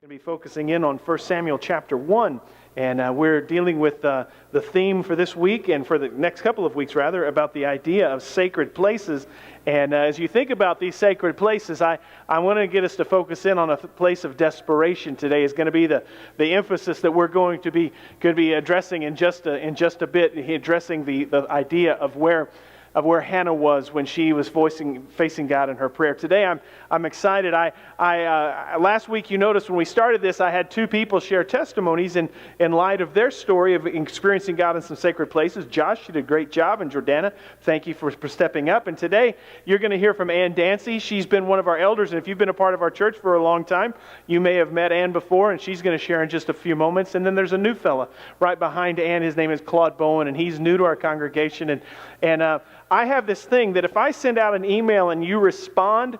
Going to be focusing in on 1 Samuel chapter 1, and we're dealing with the theme for this week and for the next couple of weeks, rather, about the idea of sacred places. And as you think about these sacred places, I want to get us to focus in on a place of desperation today. Is going to be the emphasis that we're going to be addressing in just a bit, addressing the idea of where Hanna was when she was facing God in her prayer. Today, I'm excited. Last week, you noticed when we started this, I had two people share testimonies in light of their story of experiencing God in some sacred places. Josh, you did a great job, and Jordana, thank you for stepping up. And today, you're going to hear from Ann Dancy. She's been one of our elders, and if you've been a part of our church for a long time, you may have met Ann before, and she's going to share in just a few moments. And then there's a new fella right behind Ann. His name is Claude Bowen, and he's new to our congregation. And I have this thing that if I send out an email and you respond,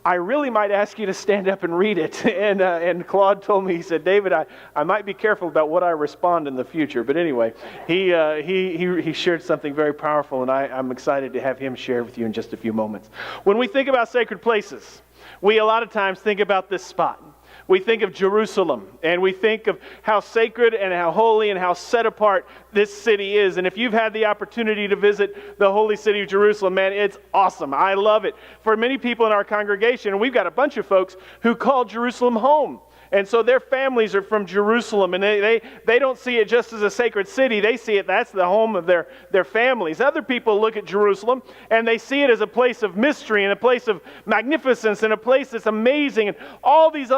I really might ask you to stand up and read it. And Claude told me, he said, David, I might be careful about what I respond in the future. But anyway, he shared something very powerful, and I'm excited to have him share with you in just a few moments. When we think about sacred places, we a lot of times think about this spot. We think of Jerusalem, and we think of how sacred and how holy and how set apart this city is. And if you've had the opportunity to visit the holy city of Jerusalem, man, it's awesome. I love it. For many people in our congregation, and we've got a bunch of folks who call Jerusalem home. And so their families are from Jerusalem, and they don't see it just as a sacred city. They see it, that's the home of their families. Other people look at Jerusalem, and they see it as a place of mystery and a place of magnificence and a place that's amazing. And all these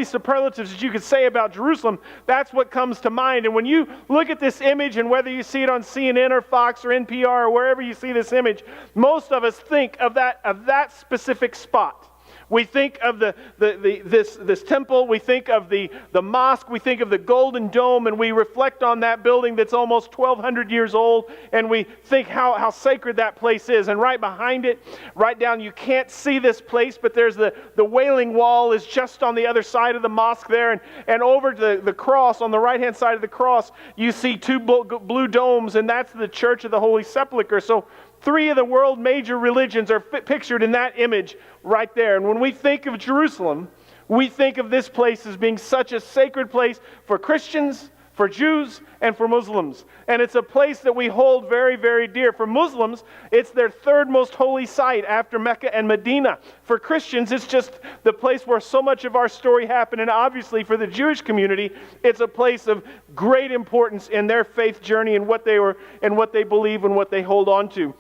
superlatives that you could say about Jerusalem, that's what comes to mind. And when you look at this image, and whether you see it on CNN or Fox or NPR or wherever you see this image, most of us think of that specific spot. We think of this temple, we think of the mosque, we think of the Golden Dome, and we reflect on that building that's almost 1,200 years old, and we think how sacred that place is. And right behind it, right down, you can't see this place, but there's the Wailing Wall is just on the other side of the mosque there, and over the cross, on the right-hand side of the cross, you see two blue domes, and that's the Church of the Holy Sepulchre. So 3 of the world major religions are pictured in that image right there. And when we think of Jerusalem, we think of this place as being such a sacred place for Christians, for Jews, and for Muslims. And it's a place that we hold very, very dear. For Muslims, it's their third most holy site after Mecca and Medina. For Christians, it's just the place where so much of our story happened. And obviously for the Jewish community, it's a place of great importance in their faith journey and what they believe and what they hold on to.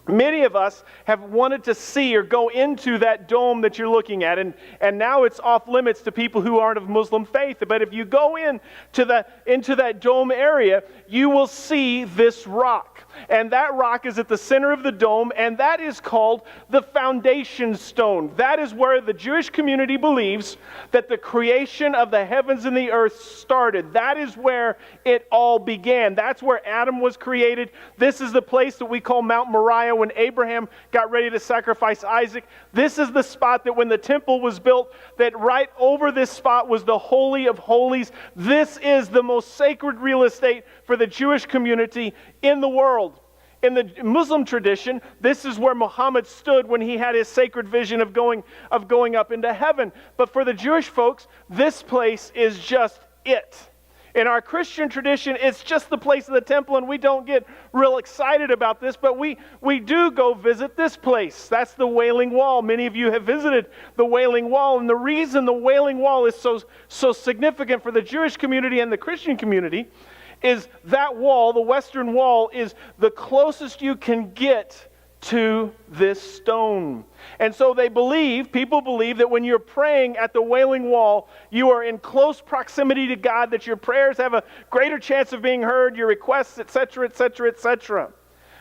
Many of us have wanted to see or go into that dome that you're looking at, and now it's off limits to people who aren't of Muslim faith. But if you go into that dome area, you will see this rock. And that rock is at the center of the dome, and that is called the foundation stone. That is where the Jewish community believes that the creation of the heavens and the earth started. That is where it all began. That's where Adam was created. This is the place that we call Mount Moriah when Abraham got ready to sacrifice Isaac. This is the spot that when the temple was built, that right over this spot was the Holy of Holies. This is the most sacred real estate for the Jewish community in the world. In the Muslim tradition, this is where Muhammad stood when he had his sacred vision of going up into heaven. But for the Jewish folks, this place is just it. In our Christian tradition, it's just the place of the temple, and we don't get real excited about this, but we do go visit this place. That's the Wailing Wall. Many of you have visited the Wailing Wall, and the reason the Wailing Wall is so significant for the Jewish community and the Christian community is that wall, the Western Wall, is the closest you can get to this stone. And so people believe that when you're praying at the Wailing Wall, you are in close proximity to God, that your prayers have a greater chance of being heard, your requests, etc., etc., etc.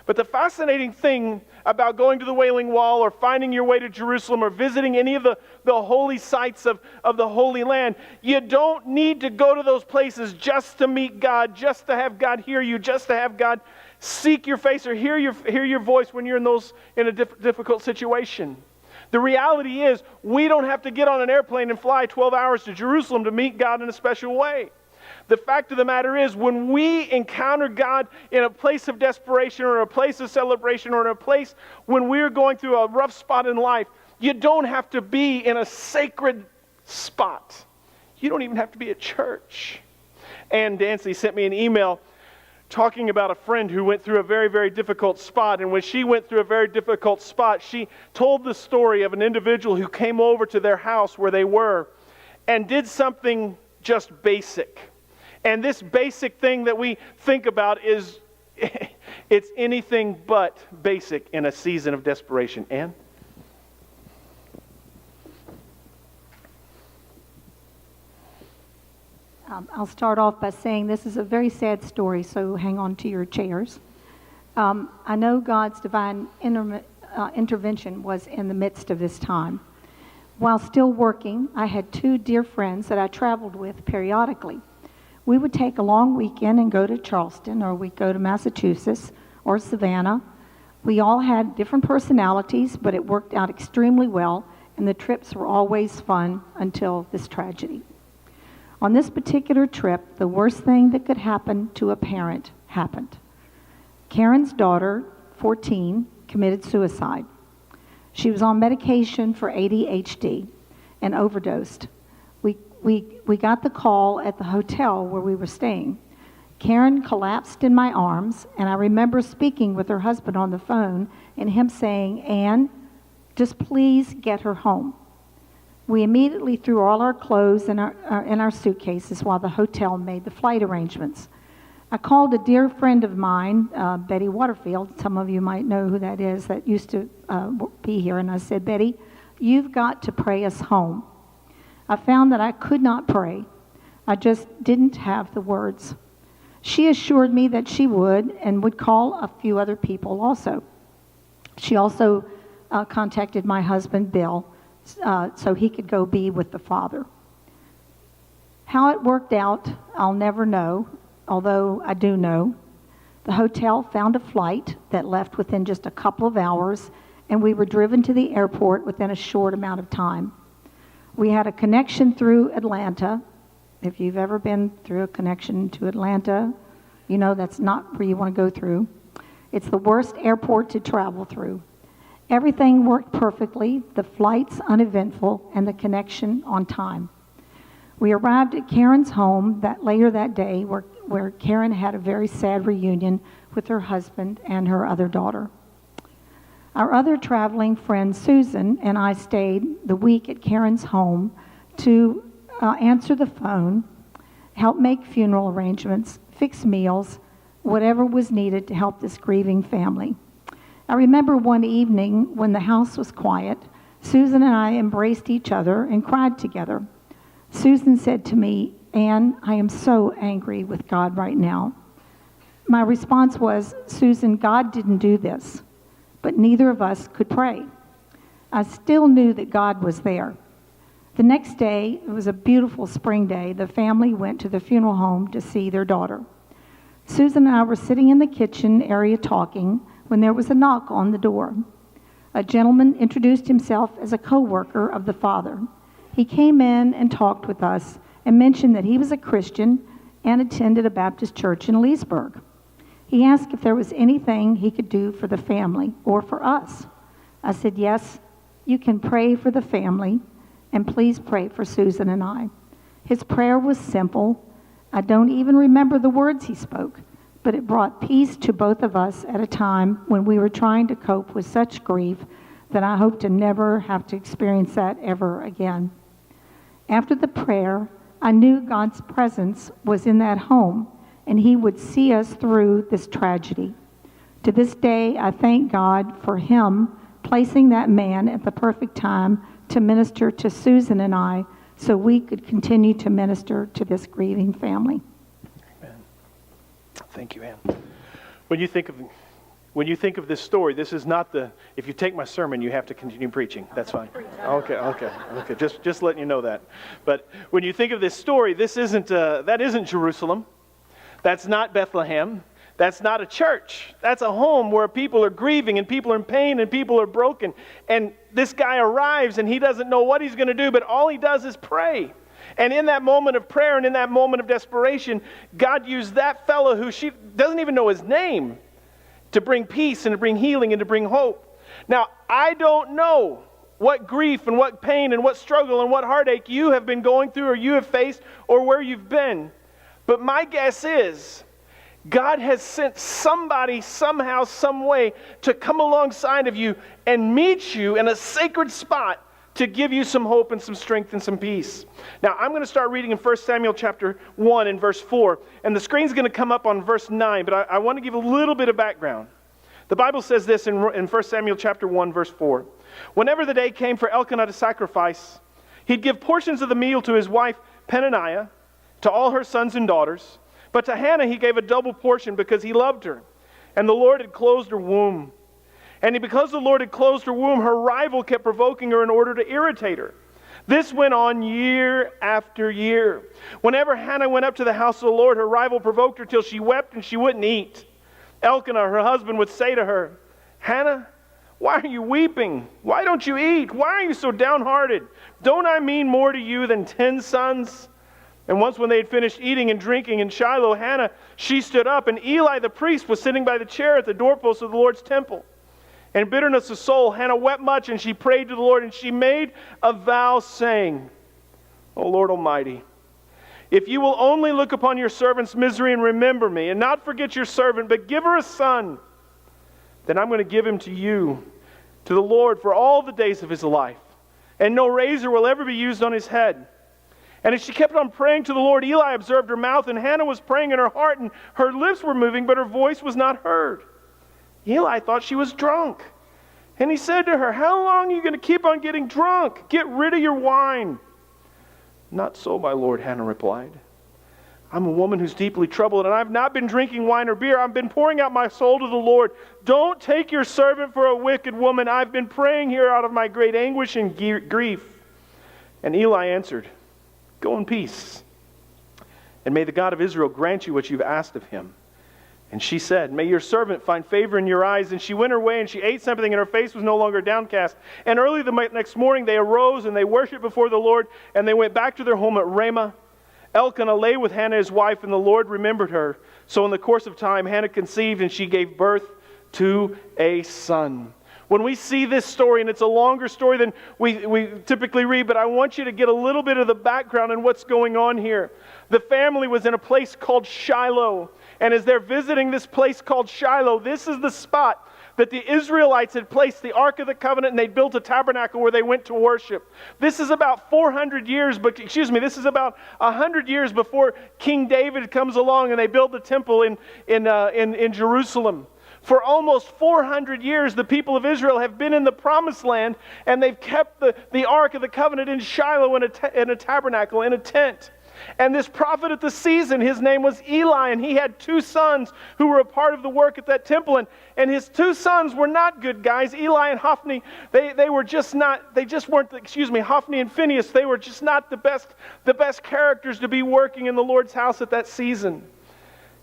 But the fascinating thing about going to the Wailing Wall or finding your way to Jerusalem or visiting any of the holy sites of the Holy Land, you don't need to go to those places just to meet God, just to have God hear you, just to have God seek your face or hear your voice when you're in a difficult situation. The reality is, we don't have to get on an airplane and fly 12 hours to Jerusalem to meet God in a special way. The fact of the matter is, when we encounter God in a place of desperation or a place of celebration or in a place when we're going through a rough spot in life, you don't have to be in a sacred spot. You don't even have to be at church. Ann Dancy sent me an email talking about a friend who went through a very, very difficult spot. And when she went through a very difficult spot, she told the story of an individual who came over to their house where they were and did something just basic. And this basic thing that we think about is, it's anything but basic in a season of desperation. Ann? I'll start off by saying this is a very sad story, so hang on to your chairs. I know God's divine intervention was in the midst of this time. While still working, I had two dear friends that I traveled with periodically. We would take a long weekend and go to Charleston, or we'd go to Massachusetts or Savannah. We all had different personalities, but it worked out extremely well, and the trips were always fun until this tragedy. On this particular trip, the worst thing that could happen to a parent happened. Karen's daughter, 14, committed suicide. She was on medication for ADHD and overdosed. We got the call at the hotel where we were staying. Karen collapsed in my arms, and I remember speaking with her husband on the phone and him saying, "Ann, just please get her home." We immediately threw all our clothes in our suitcases while the hotel made the flight arrangements. I called a dear friend of mine, Betty Waterfield. Some of you might know who that is, that used to be here. And I said, "Betty, you've got to pray us home." I found that I could not pray. I just didn't have the words. She assured me that she would and would call a few other people also. She also contacted my husband, Bill, so he could go be with the Father. How it worked out, I'll never know, although I do know. The hotel found a flight that left within just a couple of hours, and we were driven to the airport within a short amount of time. We had a connection through Atlanta. If you've ever been through a connection to Atlanta, you know that's not where you want to go through. It's the worst airport to travel through. Everything worked perfectly, the flights uneventful, and the connection on time. We arrived at Karen's home later that day where Karen had a very sad reunion with her husband and her other daughter. Our other traveling friend, Susan, and I stayed the week at Karen's home to answer the phone, help make funeral arrangements, fix meals, whatever was needed to help this grieving family. I remember one evening when the house was quiet, Susan and I embraced each other and cried together. Susan said to me, "Ann, I am so angry with God right now." My response was, "Susan, God didn't do this," but neither of us could pray. I still knew that God was there. The next day, it was a beautiful spring day, the family went to the funeral home to see their daughter. Susan and I were sitting in the kitchen area talking when there was a knock on the door. A gentleman introduced himself as a co-worker of the father. He came in and talked with us and mentioned that he was a Christian and attended a Baptist church in Leesburg. He asked if there was anything he could do for the family or for us. I said, "Yes, you can pray for the family, and please pray for Susan and I." His prayer was simple. I don't even remember the words he spoke, but it brought peace to both of us at a time when we were trying to cope with such grief that I hope to never have to experience that ever again. After the prayer, I knew God's presence was in that home, and He would see us through this tragedy. To this day, I thank God for Him placing that man at the perfect time to minister to Susan and I so we could continue to minister to this grieving family. Thank you, Ann. When you think of this story, this is not if you take my sermon, you have to continue preaching. That's fine. Okay. Just letting you know that. But when you think of this story, that isn't Jerusalem. That's not Bethlehem. That's not a church. That's a home where people are grieving and people are in pain and people are broken. And this guy arrives and he doesn't know what he's going to do, but all he does is pray. And in that moment of prayer and in that moment of desperation, God used that fellow who she doesn't even know his name to bring peace and to bring healing and to bring hope. Now, I don't know what grief and what pain and what struggle and what heartache you have been going through or you have faced or where you've been. But my guess is God has sent somebody somehow, some way to come alongside of you and meet you in a sacred spot to give you some hope and some strength and some peace. Now, I'm going to start reading in 1 Samuel chapter 1 and verse 4. And the screen's going to come up on verse 9, but I want to give a little bit of background. The Bible says this in 1 Samuel chapter 1, verse 4. Whenever the day came for Elkanah to sacrifice, he'd give portions of the meal to his wife Peninnah, to all her sons and daughters. But to Hanna he gave a double portion because he loved her, and the Lord had closed her womb. And because the Lord had closed her womb, her rival kept provoking her in order to irritate her. This went on year after year. Whenever Hanna went up to the house of the Lord, her rival provoked her till she wept and she wouldn't eat. Elkanah, her husband, would say to her, Hanna, why are you weeping? Why don't you eat? Why are you so downhearted? Don't I mean more to you than 10 sons? And once when they had finished eating and drinking in Shiloh, Hanna, she stood up, and Eli the priest was sitting by the chair at the doorpost of the Lord's temple. In bitterness of soul, Hanna wept much, and she prayed to the Lord, and she made a vow, saying, O Lord Almighty, if you will only look upon your servant's misery and remember me, and not forget your servant, but give her a son, then I'm going to give him to you, to the Lord, for all the days of his life. And no razor will ever be used on his head. And as she kept on praying to the Lord, Eli observed her mouth, and Hanna was praying in her heart, and her lips were moving, but her voice was not heard. Eli thought she was drunk. And he said to her, how long are you going to keep on getting drunk? Get rid of your wine. Not so, my lord, Hanna replied. I'm a woman who's deeply troubled, and I've not been drinking wine or beer. I've been pouring out my soul to the Lord. Don't take your servant for a wicked woman. I've been praying here out of my great anguish and grief. And Eli answered, go in peace, and may the God of Israel grant you what you've asked of him. And she said, may your servant find favor in your eyes. And she went her way, and she ate something, and her face was no longer downcast. And early the next morning they arose, and they worshipped before the Lord, and they went back to their home at Ramah. Elkanah lay with Hanna his wife, and the Lord remembered her. So in the course of time Hanna conceived, and she gave birth to a son. When we see this story, and it's a longer story than we typically read, but I want you to get a little bit of the background and what's going on here. The family was in a place called Shiloh. And as they're visiting this place called Shiloh, this is the spot that the Israelites had placed the Ark of the Covenant, and they built a tabernacle where they went to worship. This is about 400 years, this is about 100 years before King David comes along and they build the temple in Jerusalem. For almost 400 years, the people of Israel have been in the Promised Land, and they've kept the Ark of the Covenant in Shiloh in a tabernacle, in a tent. And this prophet at the season, his name was Eli, and he had 2 sons who were a part of the work at that temple. And his 2 sons were not good guys. Eli and Hophni, Hophni and Phinehas, they were just not the best characters to be working in the Lord's house at that season.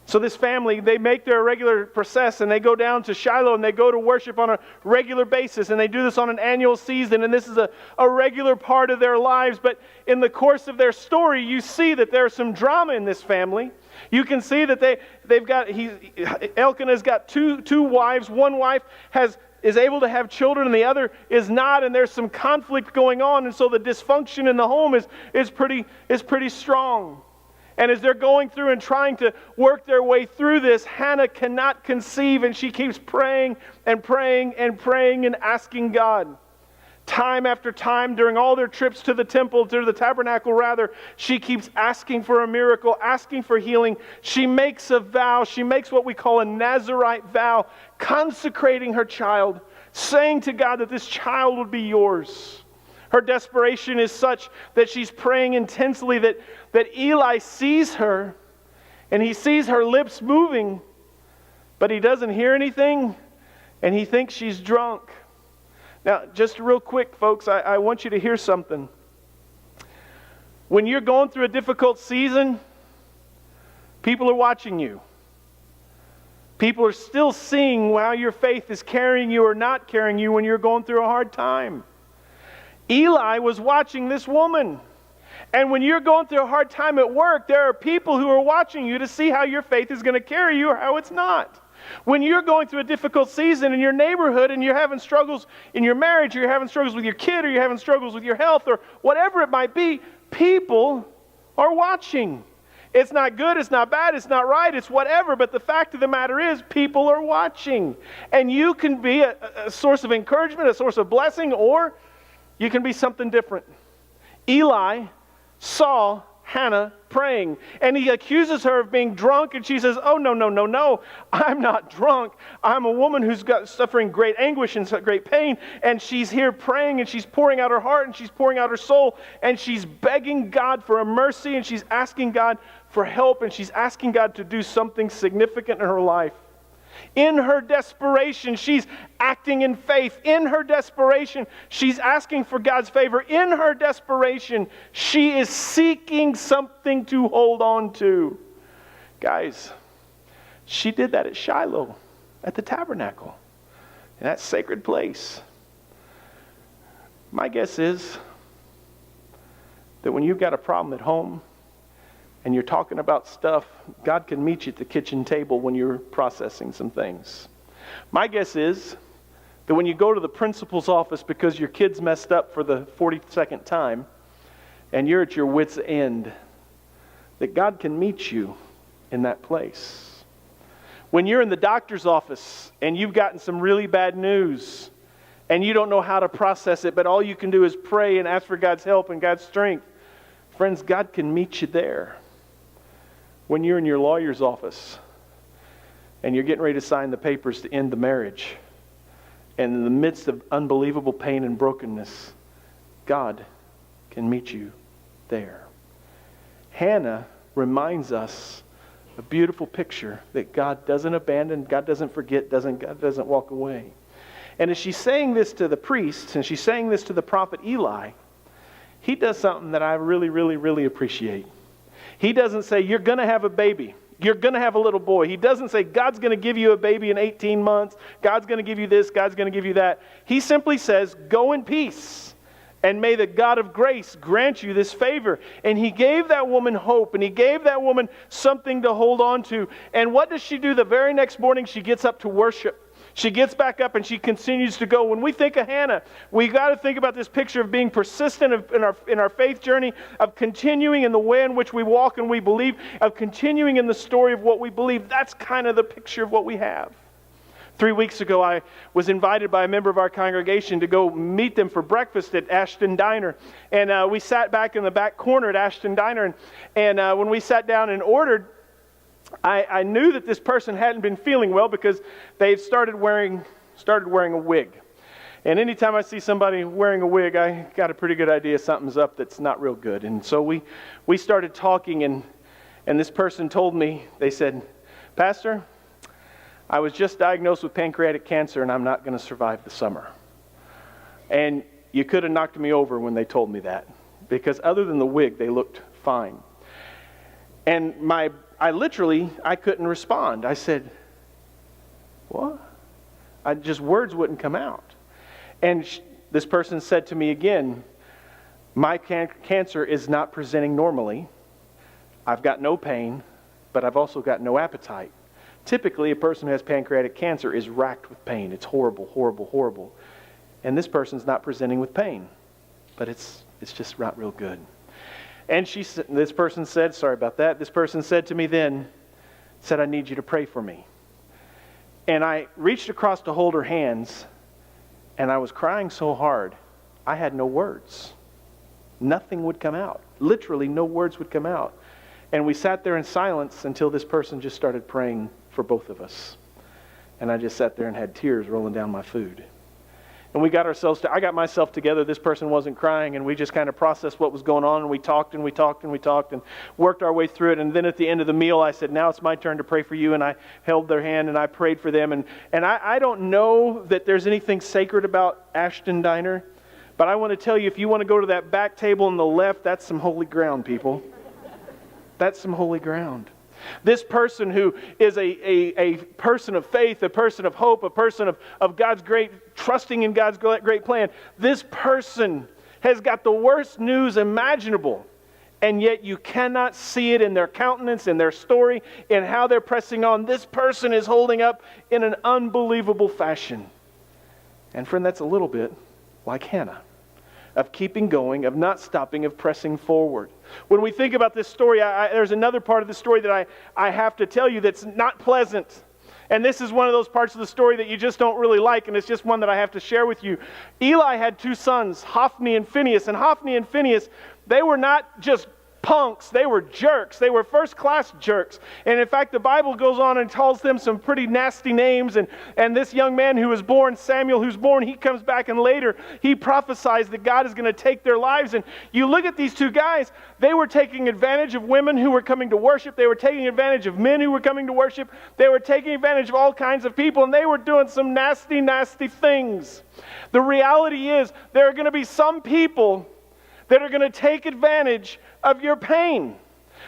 So this family, they make their regular process, and they go down to Shiloh, and they go to worship on a regular basis, and they do this on an annual season, and this is a regular part of their lives. But in the course of their story, you see that there's some drama in this family. You can see that Elkanah's got two wives. One wife is able to have children, and the other is not, and there's some conflict going on, and so the dysfunction in the home is pretty strong. And as they're going through and trying to work their way through this, Hanna cannot conceive, and she keeps praying and praying and praying and asking God. Time after time, during all their trips to the temple, to the tabernacle rather, she keeps asking for a miracle, asking for healing. She makes a vow. She makes what we call a Nazirite vow, consecrating her child, saying to God that this child would be yours. Her desperation is such that she's praying intensely that Eli sees her, and he sees her lips moving, but he doesn't hear anything, and he thinks she's drunk. Now, just real quick, folks, I want you to hear something. When you're going through a difficult season, people are watching you. People are still seeing how your faith is carrying you or not carrying you when you're going through a hard time. Eli was watching this woman. And when you're going through a hard time at work, there are people who are watching you to see how your faith is going to carry you or how it's not. When you're going through a difficult season in your neighborhood and you're having struggles in your marriage, or you're having struggles with your kid, or you're having struggles with your health, or whatever it might be, people are watching. It's not good, it's not bad, it's not right, it's whatever, but the fact of the matter is people are watching. And you can be a source of encouragement, a source of blessing, or you can be something different. Eli saw Hanna praying, and he accuses her of being drunk, and she says, oh, no, I'm not drunk. I'm a woman who's suffering great anguish and great pain, and she's here praying, and she's pouring out her heart, and she's pouring out her soul, and she's begging God for a mercy, and she's asking God for help, and she's asking God to do something significant in her life. In her desperation, she's acting in faith. In her desperation, she's asking for God's favor. In her desperation, she is seeking something to hold on to. Guys, she did that at Shiloh, at the tabernacle, in that sacred place. My guess is that when you've got a problem at home, and you're talking about stuff, God can meet you at the kitchen table when you're processing some things. My guess is that when you go to the principal's office because your kid's messed up for the 42nd time, and you're at your wit's end, that God can meet you in that place. When you're in the doctor's office and you've gotten some really bad news, and you don't know how to process it, but all you can do is pray and ask for God's help and God's strength, friends, God can meet you there. When you're in your lawyer's office and you're getting ready to sign the papers to end the marriage, and in the midst of unbelievable pain and brokenness, God can meet you there. Hannah reminds us a beautiful picture that God doesn't abandon, God doesn't forget, God doesn't walk away. And as she's saying this to the priests, and she's saying this to the prophet Eli, he does something that I really, really, really appreciate. He doesn't say, you're going to have a baby. You're going to have a little boy. He doesn't say, God's going to give you a baby in 18 months. God's going to give you this. God's going to give you that. He simply says, go in peace. And may the God of grace grant you this favor. And he gave that woman hope. And he gave that woman something to hold on to. And what does she do the very next morning? She gets up to worship. She gets back up and she continues to go. When we think of Hanna, we got to think about this picture of being persistent in our faith journey, of continuing in the way in which we walk and we believe, of continuing in the story of what we believe. That's kind of the picture of what we have. 3 weeks ago, I was invited by a member of our congregation to go meet them for breakfast at Ashton Diner. And we sat back in the back corner at Ashton Diner. And when we sat down and ordered, I knew that this person hadn't been feeling well because they've started wearing a wig. And anytime I see somebody wearing a wig, I got a pretty good idea something's up that's not real good. And so we started talking, and this person told me, they said, Pastor, I was just diagnosed with pancreatic cancer and I'm not going to survive the summer. And you could have knocked me over when they told me that, because other than the wig, they looked fine. And I couldn't respond. I said, what? Words wouldn't come out. And this person said to me again, my cancer is not presenting normally. I've got no pain, but I've also got no appetite. Typically, a person who has pancreatic cancer is racked with pain. It's horrible, horrible, horrible. And this person's not presenting with pain, but it's just not real good. And this person said, sorry about that, this person said to me then, said, I need you to pray for me. And I reached across to hold her hands, and I was crying so hard, I had no words. Nothing would come out. Literally, no words would come out. And we sat there in silence until this person just started praying for both of us. And I just sat there and had tears rolling down my food. And I got myself together. This person wasn't crying, and we just kind of processed what was going on, and we talked and we talked and we talked and worked our way through it. And then at the end of the meal, I said, now it's my turn to pray for you. And I held their hand and I prayed for them. And I don't know that there's anything sacred about Ashton Diner, but I want to tell you, if you want to go to that back table on the left, that's some holy ground, people. That's some holy ground. This person who is a person of faith, a person of hope, a person of God's trusting in God's great plan. This person has got the worst news imaginable. And yet you cannot see it in their countenance, in their story, in how they're pressing on. This person is holding up in an unbelievable fashion. And friend, that's a little bit like Hanna, of keeping going, of not stopping, of pressing forward. When we think about this story, there's another part of the story that I have to tell you that's not pleasant. And this is one of those parts of the story that you just don't really like, and it's just one that I have to share with you. Eli had two sons, Hophni and Phinehas. And Hophni and Phinehas, they were not just punks, they were jerks. They were first-class jerks. And in fact, the Bible goes on and calls them some pretty nasty names. And this young man who was born, Samuel, who's born, he comes back and later he prophesies that God is going to take their lives. And you look at these two guys, they were taking advantage of women who were coming to worship. They were taking advantage of men who were coming to worship. They were taking advantage of all kinds of people, and they were doing some nasty, nasty things. The reality is there are going to be some people that are going to take advantage of your pain.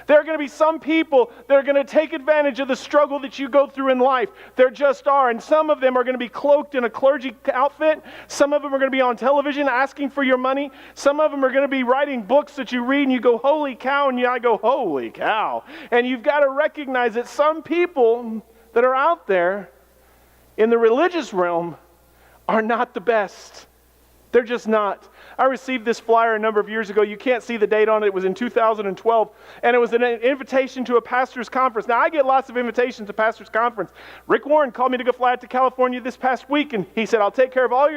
There are going to be some people that are going to take advantage of the struggle that you go through in life. There just are. And some of them are going to be cloaked in a clergy outfit. Some of them are going to be on television asking for your money. Some of them are going to be writing books that you read and you go, holy cow, and I go, holy cow. And you've got to recognize that some people that are out there in the religious realm are not the best. They're just not. I received this flyer a number of years ago. You can't see the date on it. It was in 2012. And it was an invitation to a pastor's conference. Now, I get lots of invitations to pastor's conference. Rick Warren called me to go fly out to California this past week. And he said, I'll take care of all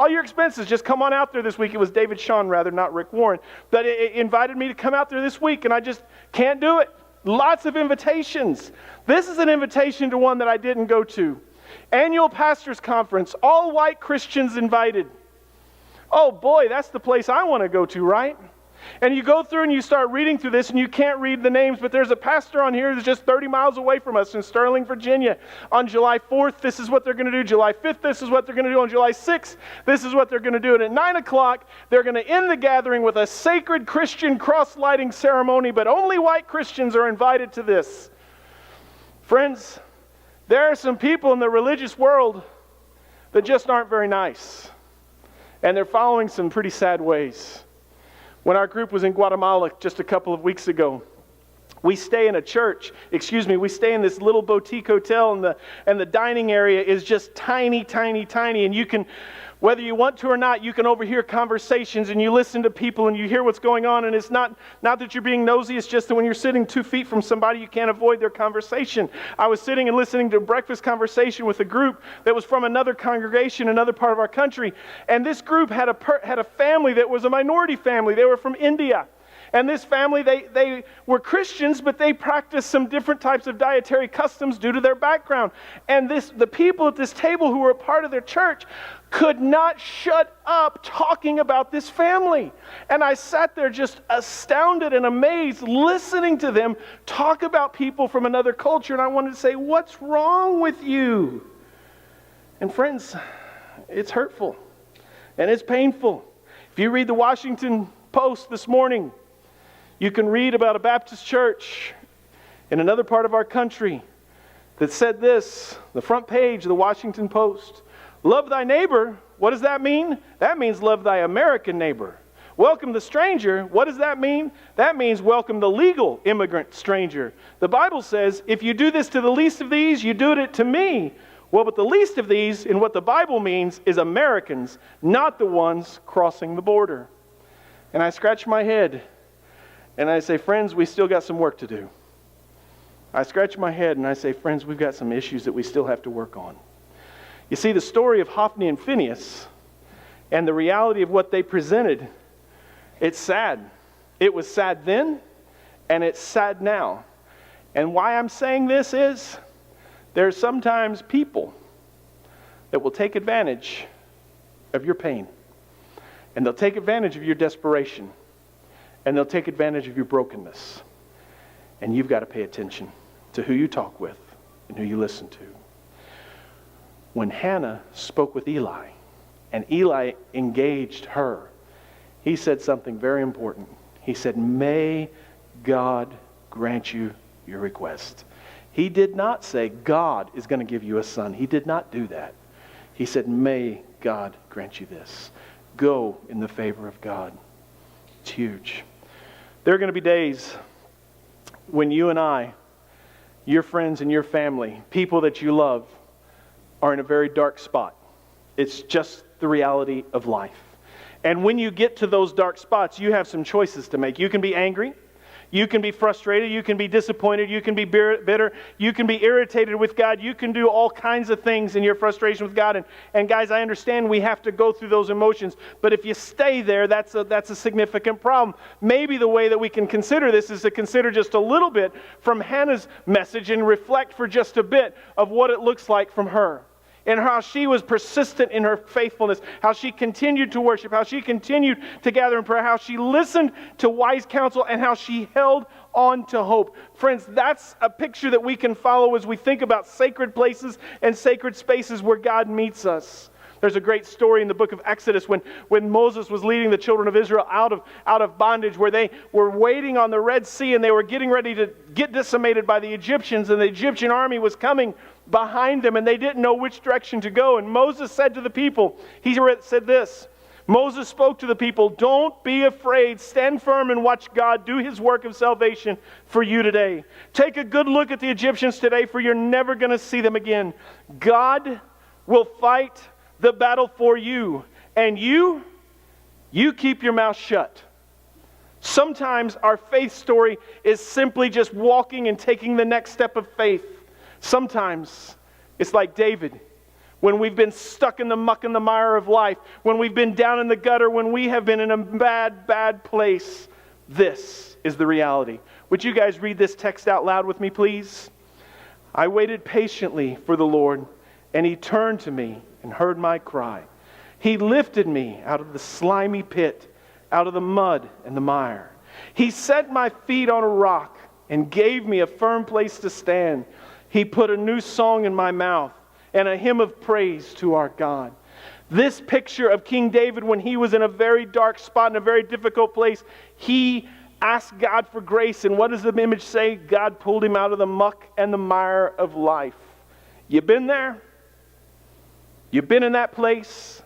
your expenses. Just come on out there this week. It was David Shawn, rather, not Rick Warren. But it invited me to come out there this week. And I just can't do it. Lots of invitations. This is an invitation to one that I didn't go to. Annual pastor's conference. All white Christians invited. Oh boy, that's the place I want to go to, right? And you go through and you start reading through this and you can't read the names, but there's a pastor on here that's just 30 miles away from us in Sterling, Virginia. On July 4th, this is what they're going to do. July 5th, this is what they're going to do. On July 6th, this is what they're going to do. And at 9 o'clock, they're going to end the gathering with a sacred Christian cross-lighting ceremony, but only white Christians are invited to this. Friends, there are some people in the religious world that just aren't very nice. And they're following some pretty sad ways. When our group was in Guatemala just a couple of weeks ago, we stay in we stay in this little boutique hotel, and the dining area is just tiny, tiny, tiny. And you can, whether you want to or not, you can overhear conversations and you listen to people and you hear what's going on. And it's not that you're being nosy, it's just that when you're sitting 2 feet from somebody, you can't avoid their conversation. I was sitting and listening to a breakfast conversation with a group that was from another congregation, another part of our country. And this group had a family that was a minority family. They were from India. And this family, they were Christians, but they practiced some different types of dietary customs due to their background. And the people at this table who were a part of their church could not shut up talking about this family. And I sat there just astounded and amazed, listening to them talk about people from another culture. And I wanted to say, what's wrong with you? And friends, it's hurtful and it's painful. If you read the Washington Post this morning, you can read about a Baptist church in another part of our country that said this, the front page of the Washington Post. Love thy neighbor. What does that mean? That means love thy American neighbor. Welcome the stranger. What does that mean? That means welcome the legal immigrant stranger. The Bible says, if you do this to the least of these, you do it to me. Well, but the least of these, in what the Bible means, is Americans, not the ones crossing the border. And I scratch my head. And I say, friends, we still got some work to do. I scratch my head and I say, friends, we've got some issues that we still have to work on. You see, the story of Hophni and Phinehas and the reality of what they presented, it's sad. It was sad then, and it's sad now. And why I'm saying this is, there's sometimes people that will take advantage of your pain. And they'll take advantage of your desperation. And they'll take advantage of your brokenness. And you've got to pay attention to who you talk with and who you listen to. When Hanna spoke with Eli, and Eli engaged her, he said something very important. He said, may God grant you your request. He did not say, God is going to give you a son. He did not do that. He said, may God grant you this. Go in the favor of God. It's huge. There are going to be days when you and I, your friends and your family, people that you love, are in a very dark spot. It's just the reality of life. And when you get to those dark spots, you have some choices to make. You can be angry. You can be frustrated. You can be disappointed. You can be bitter. You can be irritated with God. You can do all kinds of things in your frustration with God. And guys, I understand we have to go through those emotions. But if you stay there, that's a significant problem. Maybe the way that we can consider this is to consider just a little bit from Hannah's message and reflect for just a bit of what it looks like from her. And how she was persistent in her faithfulness, how she continued to worship, how she continued to gather in prayer, how she listened to wise counsel, and how she held on to hope. Friends, that's a picture that we can follow as we think about sacred places and sacred spaces where God meets us. There's a great story in the book of Exodus when Moses was leading the children of Israel out of bondage, where they were waiting on the Red Sea and they were getting ready to get decimated by the Egyptians, and the Egyptian army was coming behind them and they didn't know which direction to go. And Moses said to the people, he said this, Moses spoke to the people, "Don't be afraid. Stand firm and watch God do His work of salvation for you today. Take a good look at the Egyptians today, for you're never going to see them again. God will fight the battle for you, and you keep your mouth shut." Sometimes our faith story is simply just walking and taking the next step of faith. Sometimes it's like David, when we've been stuck in the muck and the mire of life, when we've been down in the gutter, when we have been in a bad place. This is the reality. Would you guys read this text out loud with me, please? "I waited patiently for the Lord, and He turned to me and heard my cry. He lifted me out of the slimy pit, out of the mud and the mire. He set my feet on a rock and gave me a firm place to stand. He put a new song in my mouth and a hymn of praise to our God." This picture of King David, when he was in a very dark spot, in a very difficult place, he asked God for grace. And what does the image say? God pulled him out of the muck and the mire of life. You been there? You've been in that place?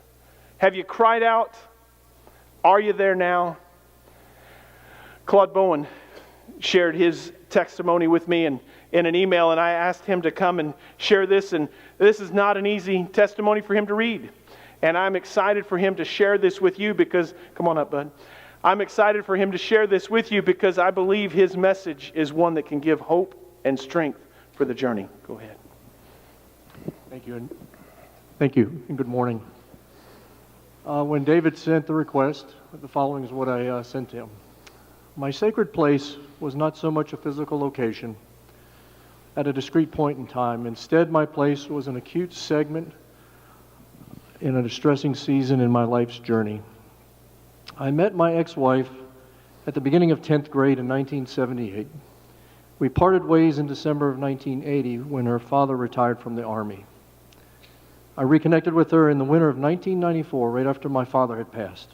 Have you cried out? Are you there now? Claude Bowen shared his testimony with me in an email, and I asked him to come and share this. And this is not an easy testimony for him to read. And I'm excited for him to share this with you because, come on up, bud. I'm excited for him to share this with you because I believe his message is one that can give hope and strength for the journey. Go ahead. Thank you. Thank you, and good morning. When David sent the request, the following is what I sent him. My sacred place was not so much a physical location at a discrete point in time. Instead, my place was an acute segment in a distressing season in my life's journey. I met my ex-wife at the beginning of 10th grade in 1978. We parted ways in December of 1980 when her father retired from the Army. I reconnected with her in the winter of 1994, right after my father had passed.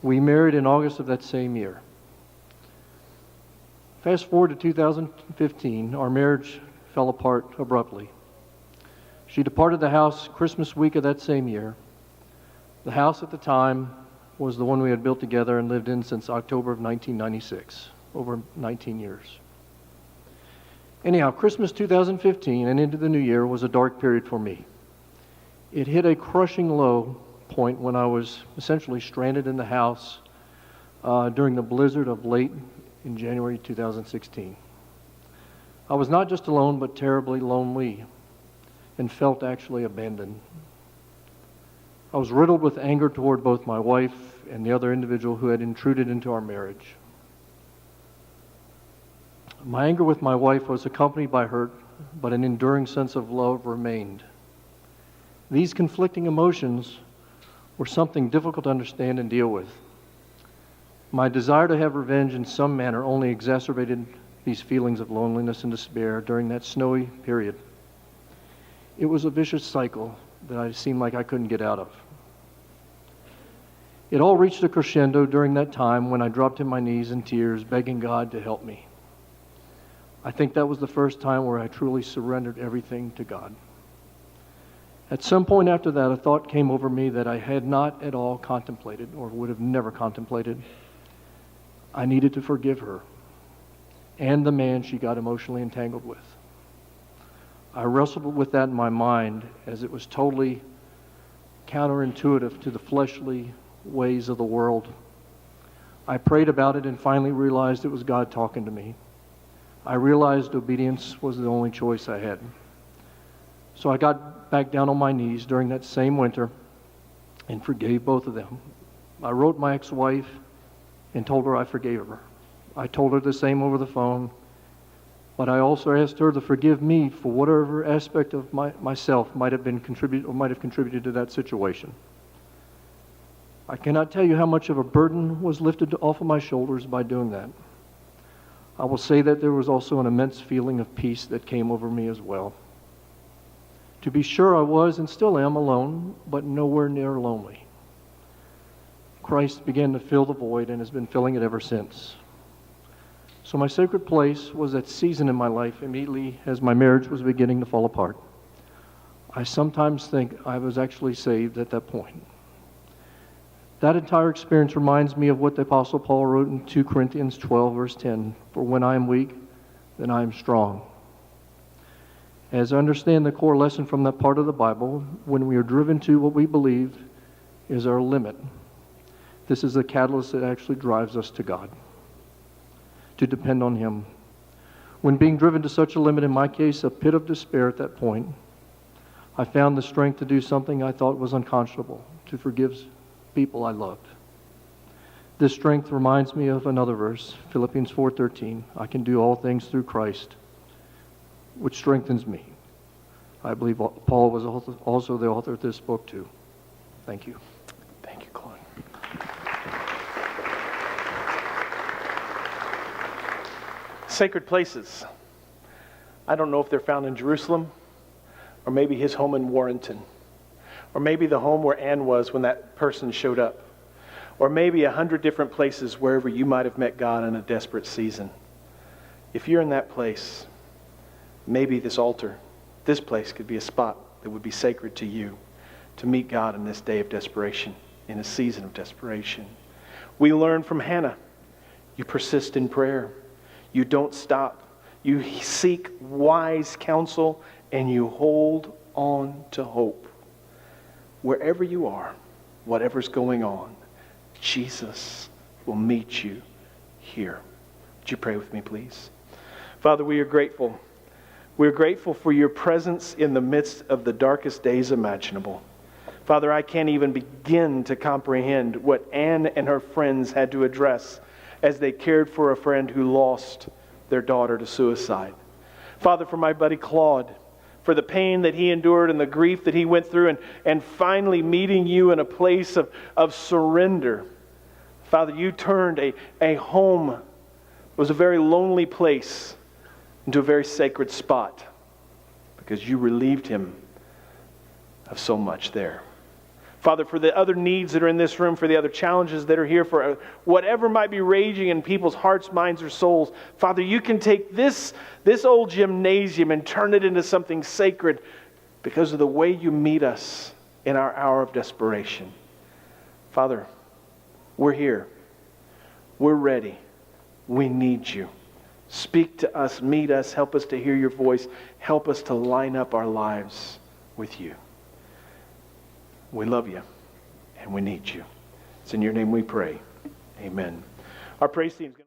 We married in August of that same year. Fast forward to 2015, our marriage fell apart abruptly. She departed the house Christmas week of that same year. The house at the time was the one we had built together and lived in since October of 1996, over 19 years. Anyhow, Christmas 2015 and into the new year was a dark period for me. It hit a crushing low point when I was essentially stranded in the house during the blizzard of late in January 2016. I was not just alone, but terribly lonely and felt actually abandoned. I was riddled with anger toward both my wife and the other individual who had intruded into our marriage. My anger with my wife was accompanied by hurt, but an enduring sense of love remained. These conflicting emotions were something difficult to understand and deal with. My desire to have revenge in some manner only exacerbated these feelings of loneliness and despair during that snowy period. It was a vicious cycle that I seemed like I couldn't get out of. It all reached a crescendo during that time when I dropped to my knees in tears, begging God to help me. I think that was the first time where I truly surrendered everything to God. At some point after that, a thought came over me that I had not at all contemplated, or would have never contemplated. I needed to forgive her and the man she got emotionally entangled with. I wrestled with that in my mind as it was totally counterintuitive to the fleshly ways of the world. I prayed about it and finally realized it was God talking to me. I realized obedience was the only choice I had. So I got back down on my knees during that same winter and forgave both of them. I wrote my ex-wife and told her I forgave her. I told her the same over the phone, but I also asked her to forgive me for whatever aspect of myself might have contributed to that situation. I cannot tell you how much of a burden was lifted off of my shoulders by doing that. I will say that there was also an immense feeling of peace that came over me as well. To be sure, I was and still am alone, but nowhere near lonely. Christ began to fill the void and has been filling it ever since. So my sacred place was that season in my life immediately as my marriage was beginning to fall apart. I sometimes think I was actually saved at that point. That entire experience reminds me of what the Apostle Paul wrote in 2 Corinthians 12, verse 10, "For when I am weak, then I am strong." As I understand the core lesson from that part of the Bible, when we are driven to what we believe is our limit, this is the catalyst that actually drives us to God, to depend on Him. When being driven to such a limit, in my case, a pit of despair at that point, I found the strength to do something I thought was unconscionable, to forgive people I loved. This strength reminds me of another verse, Philippians 4:13. I can do all things through Christ, which strengthens me. I believe Paul was also the author of this book too. Thank you. Thank you, Claude. Sacred places. I don't know if they're found in Jerusalem, or maybe his home in Warrenton, or maybe the home where Ann was when that person showed up, or maybe 100 different places wherever you might have met God in a desperate season. If you're in that place, maybe this altar, this place could be a spot that would be sacred to you to meet God in this day of desperation, in a season of desperation. We learn from Hanna, you persist in prayer. You don't stop. You seek wise counsel and you hold on to hope. Wherever you are, whatever's going on, Jesus will meet you here. Would you pray with me, please? Father, we are grateful. We are grateful for your presence in the midst of the darkest days imaginable. Father, I can't even begin to comprehend what Ann and her friends had to address as they cared for a friend who lost their daughter to suicide. Father, for my buddy Claude, for the pain that he endured and the grief that he went through, and finally meeting you in a place of surrender. Father, you turned a home that was a very lonely place into a very sacred spot because you relieved him of so much there. Father, for the other needs that are in this room, for the other challenges that are here, for whatever might be raging in people's hearts, minds, or souls, Father, you can take this old gymnasium and turn it into something sacred because of the way you meet us in our hour of desperation. Father, we're here. We're ready. We need you. Speak to us, meet us, help us to hear your voice, help us to line up our lives with you. We love you, and we need you. It's in your name we pray. Amen. Our praise team is going to